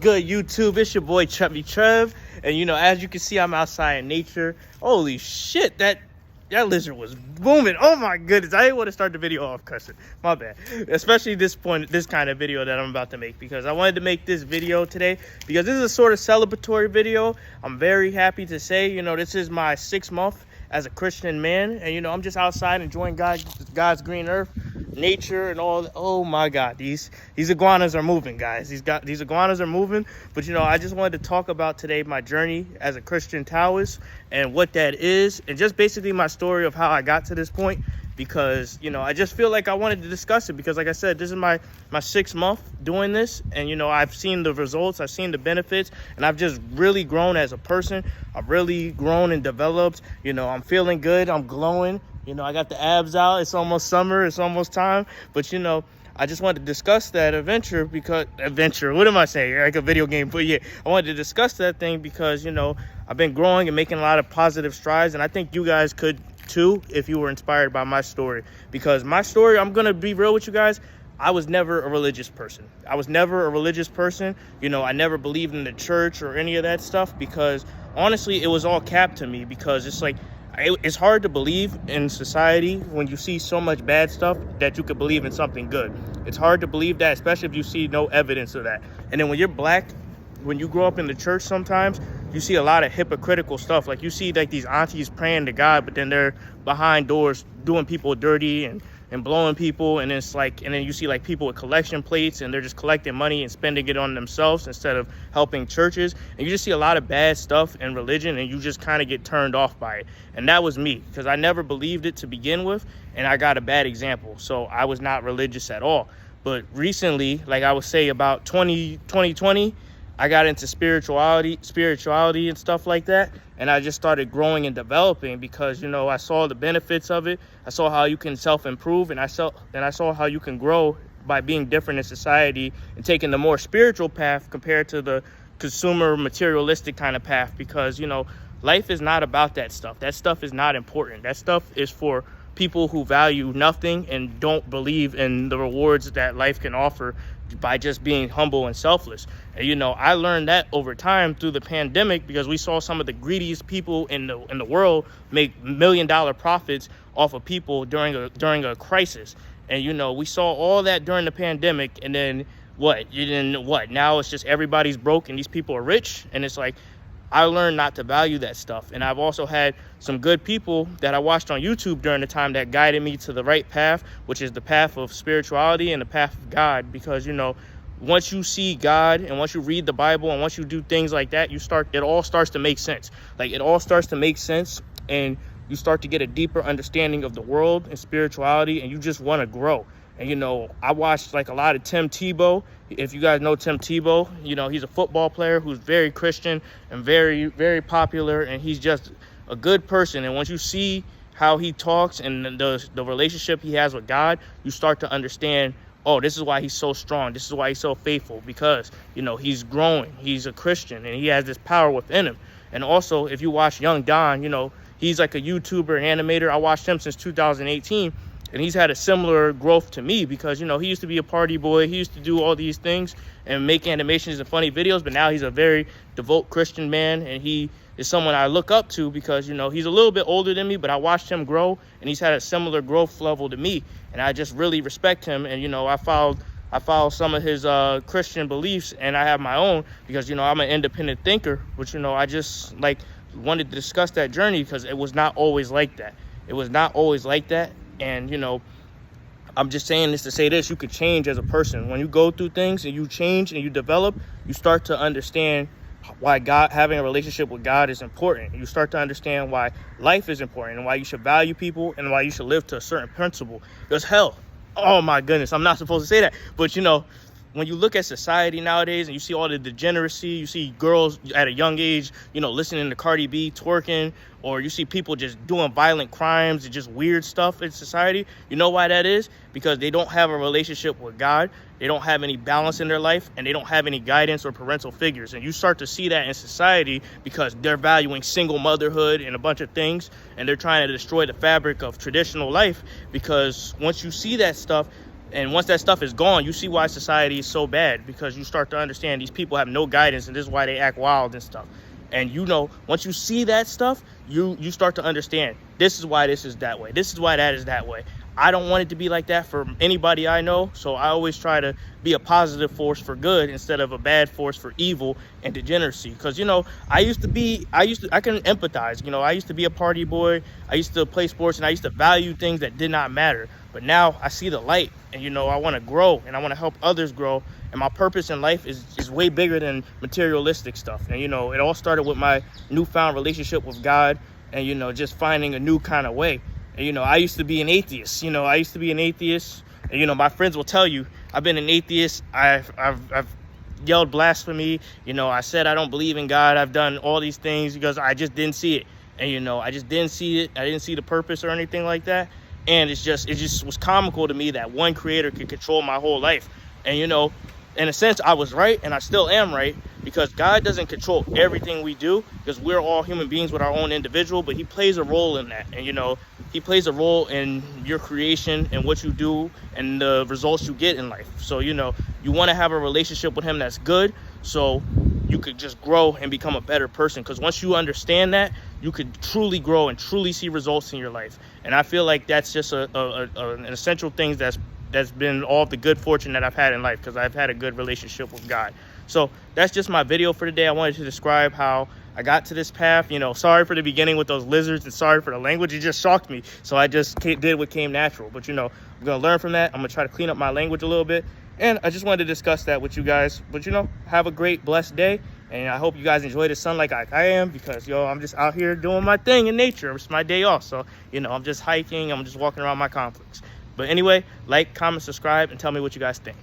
good, YouTube? It's your boy Chubby Trev, and as you can see, I'm outside in nature. Holy shit, that lizard was booming. Oh my goodness, I didn't want to start the video off cussing. My bad. Especially this kind of video that I'm about to make, because I wanted to make this video today because this is a sort of celebratory video. I'm very happy to say, this is my 6th month as a Christian man, and I'm just outside enjoying God's green earth, nature, and all. Oh my God, these iguanas are moving, guys. These iguanas are moving. But I just wanted to talk about today my journey as a Christian Taoist and what that is, and just basically my story of how I got to this point. Because I just feel like I wanted to discuss it, because like I said, this is my 6th month doing this, and I've seen the results, I've seen the benefits, and I've just really grown as a person. I've really grown and developed. I'm feeling good, I'm glowing. I got the abs out. It's almost summer, it's almost time. But I just wanted to discuss that adventure, what am I saying, like a video game? But yeah, I wanted to discuss that thing because I've been growing and making a lot of positive strides, and I think you guys could too if you were inspired by my story. Because my story, I'm gonna be real with you guys, I was never a religious person. I never believed in the church or any of that stuff, because honestly it was all capped to me. Because it's hard to believe in society when you see so much bad stuff that you could believe in something good. It's hard to believe that, especially if you see no evidence of that. And then when you're black, when you grow up in the church, sometimes you see a lot of hypocritical stuff. Like you see like these aunties praying to God, but then they're behind doors doing people dirty and blowing people. And then you see like people with collection plates, and they're just collecting money and spending it on themselves instead of helping churches. And you just see a lot of bad stuff in religion, and you just kind of get turned off by it. And that was me, because I never believed it to begin with, and I got a bad example. So I was not religious at all. But recently, like I would say about 2020, I got into spirituality and stuff like that. And I just started growing and developing, because, I saw the benefits of it. I saw how you can self-improve, and I saw how you can grow by being different in society and taking the more spiritual path compared to the consumer materialistic kind of path. Because, life is not about that stuff. That stuff is not important. That stuff is for people who value nothing and don't believe in the rewards that life can offer by just being humble and selfless. And I learned that over time through the pandemic, because we saw some of the greediest people in the world make $1 million profits off of people during a crisis. And we saw all that during the pandemic, and then what now it's just everybody's broke and these people are rich. And it's like, I learned not to value that stuff. And I've also had some good people that I watched on YouTube during the time that guided me to the right path, which is the path of spirituality and the path of God. Because, once you see God and once you read the Bible and once you do things like that, it all starts to make sense. Like, it all starts to make sense, and you start to get a deeper understanding of the world and spirituality, and you just want to grow. And, I watched like a lot of Tim Tebow. If you guys know Tim Tebow, he's a football player who's very Christian and very, very popular, and he's just a good person. And once you see how he talks and the relationship he has with God, you start to understand, oh, this is why he's so strong. This is why he's so faithful, because, he's growing. He's a Christian, and he has this power within him. And also, if you watch Young Don, he's like a YouTuber and animator. I watched him since 2018. And he's had a similar growth to me, because, he used to be a party boy. He used to do all these things and make animations and funny videos. But now he's a very devout Christian man. And he is someone I look up to, because, he's a little bit older than me. But I watched him grow, and he's had a similar growth level to me. And I just really respect him. And, I followed some of his Christian beliefs, and I have my own, because, I'm an independent thinker. Which, I just wanted to discuss that journey, because it was not always like that. It was not always like that. And, I'm just saying this to say this: you could change as a person. When you go through things and you change and you develop, you start to understand why having a relationship with God is important. You start to understand why life is important, and why you should value people, and why you should live to a certain principle. Because oh my goodness, I'm not supposed to say that. But, when you look at society nowadays and you see all the degeneracy, you see girls at a young age, listening to Cardi B, twerking, or you see people just doing violent crimes and just weird stuff in society. You know why that is? Because they don't have a relationship with God. They don't have any balance in their life, and they don't have any guidance or parental figures. And you start to see that in society, because they're valuing single motherhood and a bunch of things, and they're trying to destroy the fabric of traditional life. Because once you see that stuff, And once that stuff is gone, you see why society is so bad, because you start to understand these people have no guidance, and this is why they act wild and stuff. And you know, once you see that stuff, you start to understand, this is why this is that way. This is why that is that way. I don't want it to be like that for anybody I know. So I always try to be a positive force for good instead of a bad force for evil and degeneracy. Because, you know, I can empathize. You know, I used to be a party boy. I used to play sports, and I used to value things that did not matter. But now I see the light, and, you know, I want to grow, and I want to help others grow. And my purpose in life is way bigger than materialistic stuff. And, you know, it all started with my newfound relationship with God, and, you know, just finding a new kind of way. And, you know, I used to be an atheist. You know, I used to be an atheist. And, you know, my friends will tell you, I've been an atheist. I've yelled blasphemy. You know, I said I don't believe in God. I've done all these things because I just didn't see it. And, you know, I just didn't see it. I didn't see the purpose or anything like that. And it just was comical to me that one creator could control my whole life. And, you know, in a sense, I was right, and I still am right, because God doesn't control everything we do, because we're all human beings with our own individual, but he plays a role in that. And, you know, he plays a role in your creation and what you do and the results you get in life. So, you know, you want to have a relationship with him that's good, so you could just grow and become a better person. Because once you understand that, you could truly grow and truly see results in your life. And I feel like that's just an essential thing that's been all the good fortune that I've had in life, because I've had a good relationship with God. So that's just my video for today. I wanted to describe how I got to this path. You know, sorry for the beginning with those lizards, and sorry for the language. It just shocked me. So I just did what came natural. But, you know, I'm going to learn from that. I'm going to try to clean up my language a little bit. And I just wanted to discuss that with you guys. But, you know, have a great, blessed day. And I hope you guys enjoy the sun like I am, because, yo, I'm just out here doing my thing in nature. It's my day off. So, you know, I'm just hiking. I'm just walking around my complex. But anyway, like, comment, subscribe, and tell me what you guys think.